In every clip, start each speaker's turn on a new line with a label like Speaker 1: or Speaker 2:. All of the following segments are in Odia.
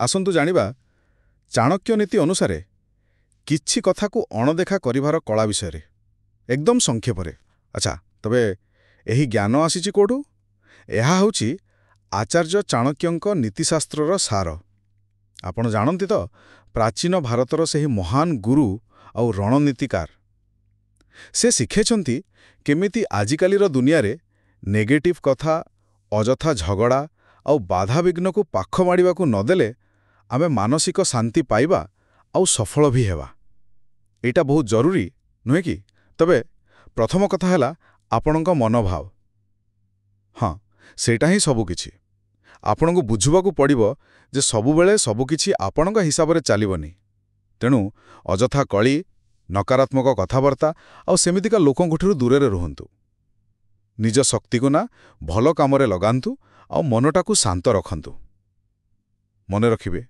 Speaker 1: ଆସନ୍ତୁ ଜାଣିବା ଚାଣକ୍ୟ ନୀତି ଅନୁସାରେ କିଛି କଥାକୁ ଅଣଦେଖା କରିବାର କଳା ବିଷୟରେ ଏକଦମ ସଂକ୍ଷେପରେ। ଆଚ୍ଛା, ତେବେ ଏହି ଜ୍ଞାନ ଆସିଛି କୋଉଠୁ? ଏହା ହେଉଛି ଆଚାର୍ଯ୍ୟ ଚାଣକ୍ୟଙ୍କ ନୀତିଶାସ୍ତ୍ରର ସାର। ଆପଣ ଜାଣନ୍ତି ତ, ପ୍ରାଚୀନ ଭାରତର ସେହି ମହାନ ଗୁରୁ ଆଉ ରଣନୀତିକାର। ସେ ଶିଖେଇଛନ୍ତି କେମିତି ଆଜିକାଲିର ଦୁନିଆରେ ନେଗେଟିଭ କଥା, ଅଯଥା ଝଗଡ଼ା ଆଉ ବାଧାବିଘ୍ନକୁ ପାଖ ମାଡ଼ିବାକୁ ନଦେଲେ ଆମେ ମାନସିକ ଶାନ୍ତି ପାଇବା ଆଉ ସଫଳ ବି ହେବା। ଏଇଟା ବହୁତ ଜରୁରୀ, ନୁହେଁ କି? ତେବେ ପ୍ରଥମ କଥା ହେଲା ଆପଣଙ୍କ ମନୋଭାବ। ହଁ, ସେଇଟା ହିଁ ସବୁକିଛି। ଆପଣଙ୍କୁ ବୁଝିବାକୁ ପଡ଼ିବ ଯେ ସବୁବେଳେ ସବୁକିଛି ଆପଣଙ୍କ ହିସାବରେ ଚାଲିବନି। ତେଣୁ ଅଯଥା କଳି, ନକାରାତ୍ମକ କଥାବାର୍ତ୍ତା ଆଉ ସେମିତିକା ଲୋକଙ୍କଠାରୁ ଦୂରରେ ରୁହନ୍ତୁ। ନିଜ ଶକ୍ତିକୁ ନା ଭଲ କାମରେ ଲଗାନ୍ତୁ ଆଉ ମନଟାକୁ ଶାନ୍ତ ରଖନ୍ତୁ। ମନେ ରଖିବେ,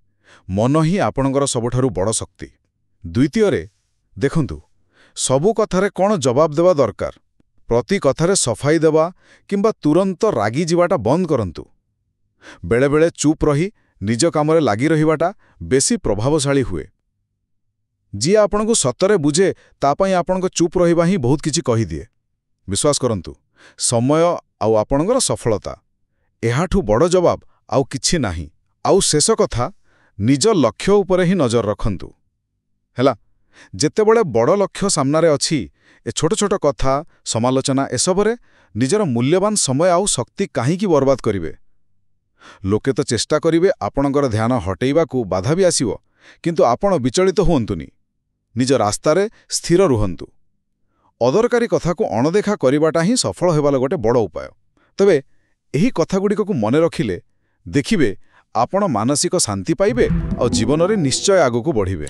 Speaker 1: ମନ ହିଁ ଆପଣଙ୍କର ସବୁଠାରୁ ବଡ଼ ଶକ୍ତି। ଦ୍ୱିତୀୟରେ, ଦେଖନ୍ତୁ, ସବୁ କଥାରେ କ'ଣ ଜବାବ ଦେବା ଦରକାର? ପ୍ରତି କଥାରେ ସଫାଇ ଦେବା କିମ୍ବା ତୁରନ୍ତ ରାଗିଯିବାଟା ବନ୍ଦ କରନ୍ତୁ। ବେଳେବେଳେ ଚୁପ୍ ରହି ନିଜ କାମରେ ଲାଗି ରହିବାଟା ବେଶୀ ପ୍ରଭାବଶାଳୀ ହୁଏ। ଯିଏ ଆପଣଙ୍କୁ ସତରେ ବୁଝେ ତା ପାଇଁ ଆପଣଙ୍କ ଚୁପ୍ ରହିବା ହିଁ ବହୁତ କିଛି କହିଦିଏ। ବିଶ୍ୱାସ କରନ୍ତୁ, ସମୟ ଆଉ ଆପଣଙ୍କର ସଫଳତା, ଏହାଠୁ ବଡ଼ ଜବାବ ଆଉ କିଛି ନାହିଁ। ଆଉ ଶେଷ କଥା, ନିଜ ଲକ୍ଷ୍ୟ ଉପରେ ହିଁ ନଜର ରଖନ୍ତୁ। ହେଲା, ଯେତେବେଳେ ବଡ଼ ଲକ୍ଷ୍ୟ ସାମ୍ନାରେ ଅଛି, ଏ ଛୋଟ ଛୋଟ କଥା, ସମାଲୋଚନା ଏସବୁରେ ନିଜର ମୂଲ୍ୟବାନ ସମୟ ଆଉ ଶକ୍ତି କାହିଁକି ବର୍ବାଦ କରିବେ? ଲୋକେ ତ ଚେଷ୍ଟା କରିବେ ଆପଣଙ୍କର ଧ୍ୟାନ ହଟେଇବାକୁ, ବାଧା ବି ଆସିବ, କିନ୍ତୁ ଆପଣ ବିଚଳିତ ହୁଅନ୍ତୁନି। ନିଜ ରାସ୍ତାରେ ସ୍ଥିର ରୁହନ୍ତୁ। ଅଦରକାରୀ କଥାକୁ ଅଣଦେଖା କରିବାଟା ହିଁ ସଫଳ ହେବାର ଗୋଟେ ବଡ଼ ଉପାୟ। ତେବେ ଏହି କଥାଗୁଡ଼ିକକୁ ମନେ ରଖିଲେ ଦେଖିବେ ଆପଣ ମାନସିକ ଶାନ୍ତି ପାଇବେ ଆଉ ଜୀବନରେ ନିଶ୍ଚୟ ଆଗକୁ ବଢ଼ିବେ।